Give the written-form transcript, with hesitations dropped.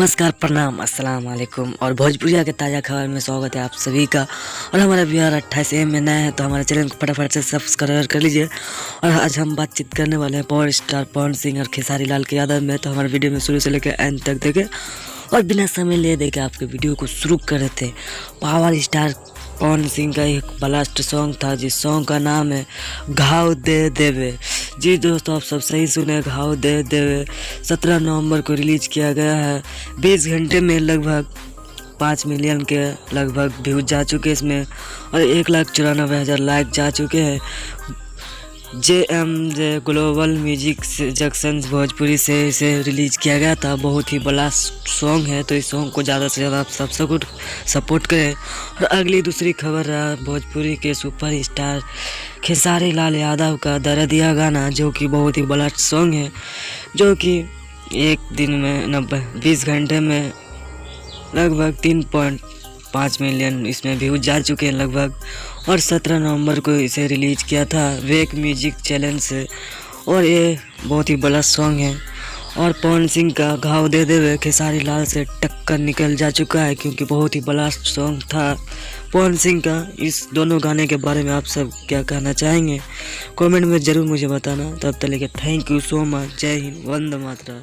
नमस्कार, प्रणाम, अस्सलाम वालेकुम और भोजपुरिया के ताज़ा खबर में स्वागत है आप सभी का। और हमारा बिहार 28 में नया है तो हमारे चैनल को फटाफट से सब्सक्राइब कर लीजिए। और आज हम बातचीत करने वाले हैं पावर स्टार पवन सिंह और खेसारी लाल के यादव में। तो हमारे वीडियो में शुरू से लेकर एंड तक देखें और बिना समय लिए देखे आपके वीडियो को शुरू कर रहे थे। पावर स्टार पवन सिंह का एक ब्लास्ट सॉन्ग था जिस सॉन्ग का नाम है घाव दे देवे। जी दोस्तों, आप सब सही सुने, घाव दे देवे 17 नवंबर को रिलीज किया गया है। 20 घंटे में लगभग 5 मिलियन के लगभग व्यूज जा चुके हैं इसमें और 1,94,000 लाइक जा चुके हैं। JMJ global music junction Bhojpuri से इसे रिलीज़ किया गया था। बहुत ही बड़ा सॉन्ग है तो इस सॉन्ग को ज़्यादा से ज़्यादा आप सब सपोर्ट करें। और अगली दूसरी खबर रहा भोजपुरी के सुपर स्टार खेसारी लाल यादव का दर्दिया गाना, जो कि बहुत ही बड़ा सॉन्ग है, जो कि एक दिन में 20 घंटे में लगभग 3.5 मिलियन इसमें व्यूज जा चुके हैं लगभग। और 17 नवंबर को इसे रिलीज़ किया था वेक म्यूजिक चैलेंज से और ये बहुत ही बड़ा सॉन्ग है। और पवन सिंह का घाव दे देवे खेसारी लाल से टक्कर निकल जा चुका है क्योंकि बहुत ही बड़ा सॉन्ग था पवन सिंह का। इस दोनों गाने के बारे में आप सब क्या कहना चाहेंगे कमेंट में ज़रूर मुझे बताना। तब तक के थैंक यू सो मच। जय हिंद, वंदे मातरम।